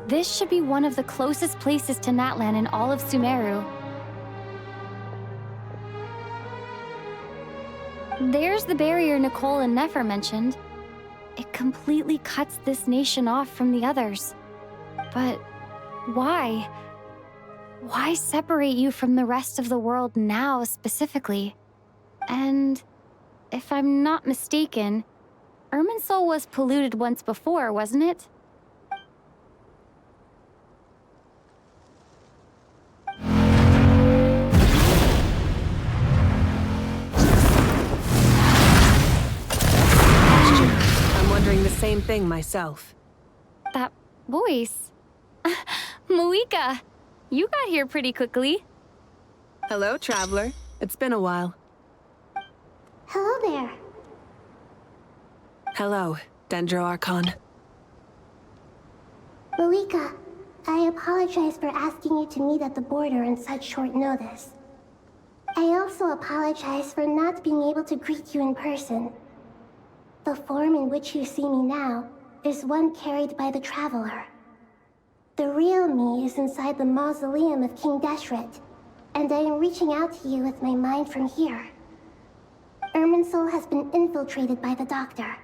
This should be one of the closest places to Natlan in all of Sumeru. There's the barrier Nicole and Nefer mentioned. It completely cuts this nation off from the others. But why? Why separate you from the rest of the world now, specifically? And if I'm not mistaken, Irminsul was polluted once before, wasn't it? I'm wondering the same thing myself. That voice. MAVUIKA, you got here pretty quickly. Hello, traveler. It's been a while. Hello there. Hello, Dendro Archon. MAVUIKA, I apologize for asking you to meet at the border on such short notice. I also apologize for not being able to greet you in person. The form in which you see me now is one carried by the Traveler. The real me is inside the mausoleum of King Deshret, and I am reaching out to you with my mind from here. Irminsul has been infiltrated by the Doctor.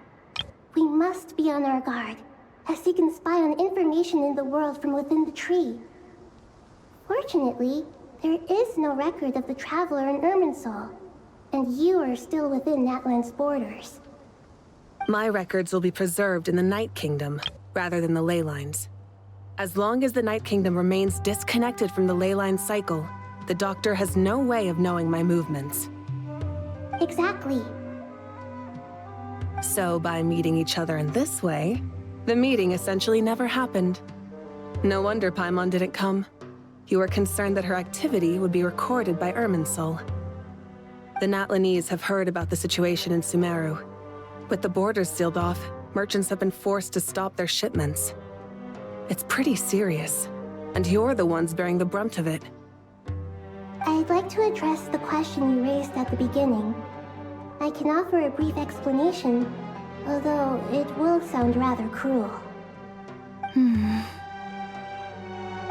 We must be on our guard, as he can spy on information in the world from within the tree. Fortunately, there is no record of the Traveler in Irminsul, and you are still within Natlan's borders. My records will be preserved in the Night Kingdom, rather than the ley lines. As long as the Night Kingdom remains disconnected from the ley line cycle, the Doctor has no way of knowing my movements. Exactly. So by meeting each other in this way, the meeting essentially never happened. No wonder Paimon didn't come. You were concerned that her activity would be recorded by Irminsul. The Natlanese have heard about the situation in Sumeru. With the borders sealed off, merchants have been forced to stop their shipments. It's pretty serious, and you're the ones bearing the brunt of it. I'd like to address the question you raised at the beginning. I can offer a brief explanation, although it will sound rather cruel.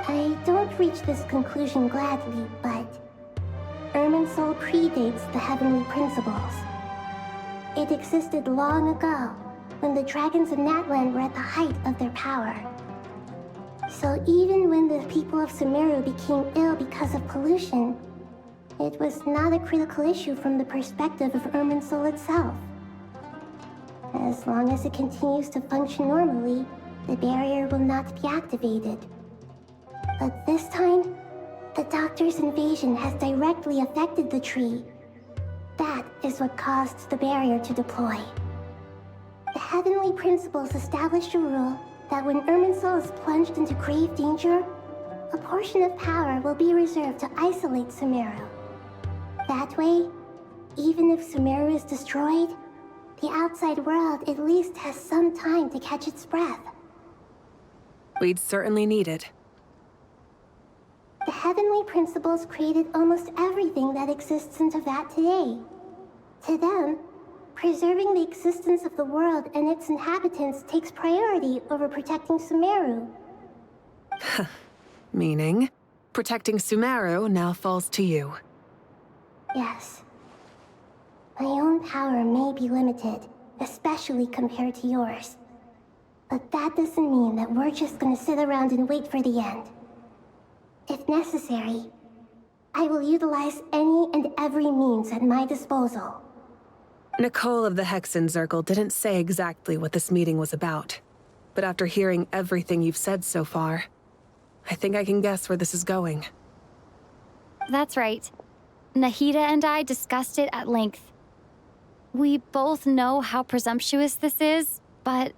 I don't reach this conclusion gladly, but Irminsul predates the Heavenly Principles. It existed long ago, when the dragons of Natlan were at the height of their power. So even when the people of Sumeru became ill because of pollution, it was not a critical issue from the perspective of Irminsul itself. As long as it continues to function normally, the barrier will not be activated. But this time, the Doctor's invasion has directly affected the tree. That is what caused the barrier to deploy. The Heavenly Principles established a rule that when Irminsul is plunged into grave danger, a portion of power will be reserved to isolate Sumeru. That way, even if Sumeru is destroyed, the outside world at least has some time to catch its breath. We'd certainly need it. The Heavenly Principles created almost everything that exists in Teyvat today. To them, preserving the existence of the world and its inhabitants takes priority over protecting Sumeru. Meaning, protecting Sumeru now falls to you. Yes. My own power may be limited, especially compared to yours. But that doesn't mean that we're just gonna sit around and wait for the end. If necessary, I will utilize any and every means at my disposal. Nicole of the Hexen Circle didn't say exactly what this meeting was about. But after hearing everything you've said so far, I think I can guess where this is going. That's right. NAHIDA and I discussed it at length. We both know how presumptuous this is, but...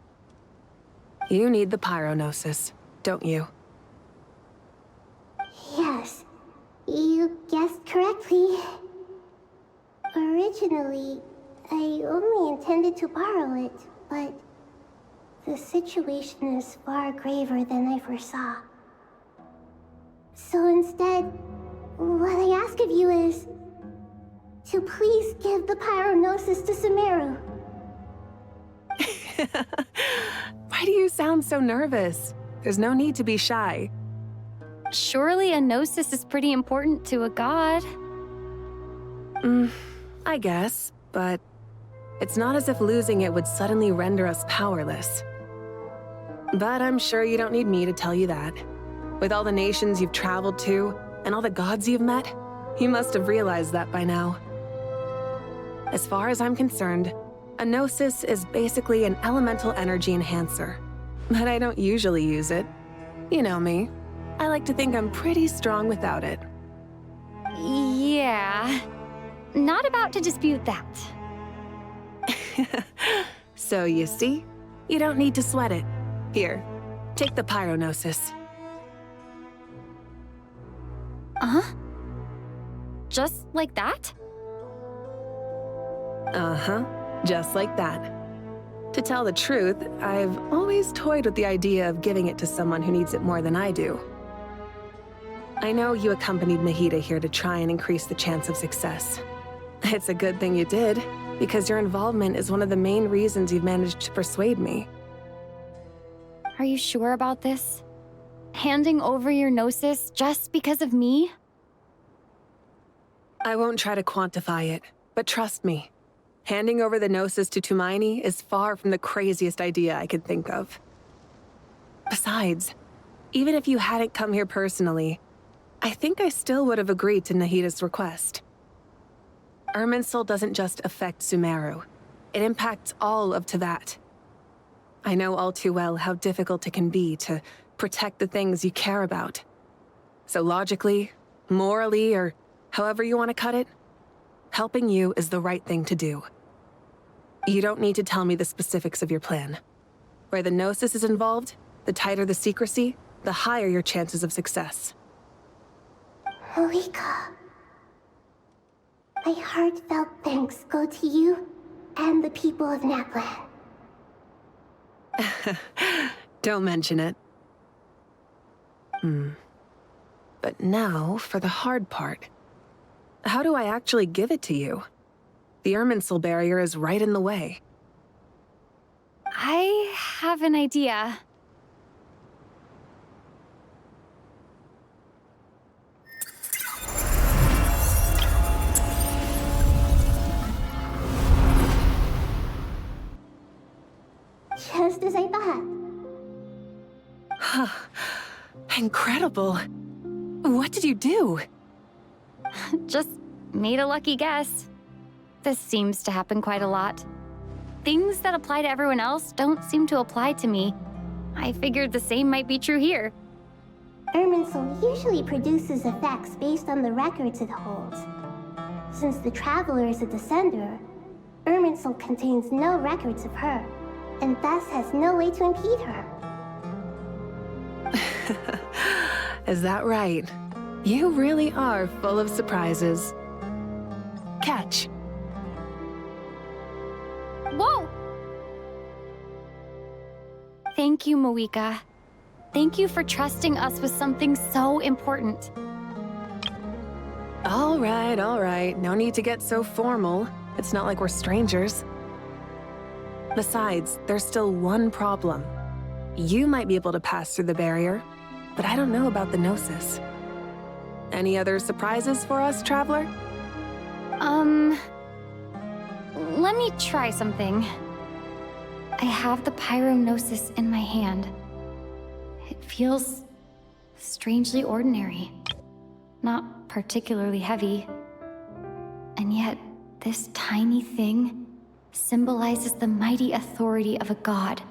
You need the Pyro Gnosis, don't you? Yes, you guessed correctly. Originally, I only intended to borrow it, but the situation is far graver than I foresaw. So instead, what I ask of you is to please give the Pyro Gnosis to Sumeru. Why do you sound so nervous? There's no need to be shy. Surely a gnosis is pretty important to a god. I guess, but it's not as if losing it would suddenly render us powerless. But I'm sure you don't need me to tell you that. With all the nations you've traveled to, and all the gods you've met, you must have realized that by now. As far as I'm concerned, a gnosis is basically an elemental energy enhancer. But I don't usually use it. You know me. I like to think I'm pretty strong without it. Yeah. Not about to dispute that. So you see, you don't need to sweat it. Here, take the Pyro Gnosis. Just like that? Just like that. To tell the truth, I've always toyed with the idea of giving it to someone who needs it more than I do. I know you accompanied NAHIDA here to try and increase the chance of success. It's a good thing you did, because your involvement is one of the main reasons you've managed to persuade me. Are you sure about this? Handing over your gnosis just because of me? I won't try to quantify it, but trust me. Handing over the gnosis to Tumaini is far from the craziest idea I could think of. Besides, even if you hadn't come here personally, I think I still would have agreed to NAHIDA's request. Irminsul doesn't just affect Sumeru. It impacts all of Teyvat. I know all too well how difficult it can be to protect the things you care about. So logically, morally, or however you want to cut it, helping you is the right thing to do. You don't need to tell me the specifics of your plan. Where the Gnosis is involved, the tighter the secrecy, the higher your chances of success. MAVUIKA. My heartfelt thanks go to you and the people of Natlan. Don't mention it. But now for the hard part. How do I actually give it to you? The Irminsul barrier is right in the way. I have an idea. Just as I thought. Incredible. What did you do? Just made a lucky guess. This seems to happen quite a lot. Things that apply to everyone else don't seem to apply to me. I figured the same might be true here. Irminsul usually produces effects based on the records it holds. Since the Traveler is a Descender, Irminsul contains no records of her, and thus has no way to impede her. Is that right? You really are full of surprises. Catch. Whoa! Thank you, MAVUIKA. Thank you for trusting us with something so important. All right. No need to get so formal. It's not like we're strangers. Besides, there's still one problem. You might be able to pass through the barrier, but I don't know about the Gnosis. Any other surprises for us, Traveler? Let me try something. I have the Pyro Gnosis in my hand. It feels strangely ordinary. Not particularly heavy. And yet, this tiny thing symbolizes the mighty authority of a god.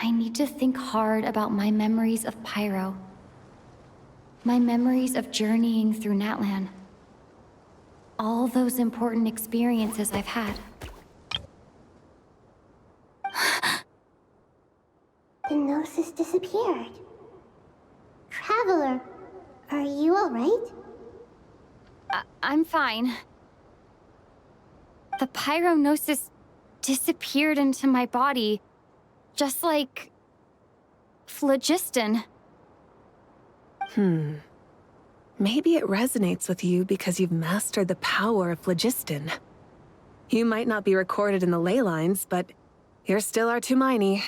I need to think hard about my memories of Pyro. My memories of journeying through Natlan. All those important experiences I've had. The Gnosis disappeared. Traveler, are you alright? I'm fine. The Pyro Gnosis disappeared into my body, just like phlogiston. Maybe it resonates with you because you've mastered the power of phlogiston. You might not be recorded in the ley lines, but You're still our Tumaini.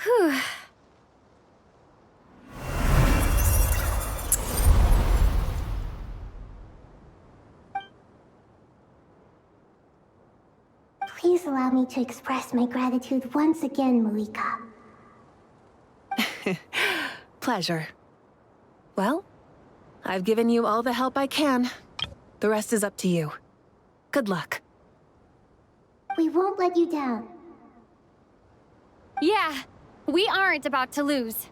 Whew. Please allow me to express my gratitude once again, MAVUIKA. Pleasure. Well, I've given you all the help I can. The rest is up to you. Good luck. We won't let you down. Yeah, we aren't about to lose.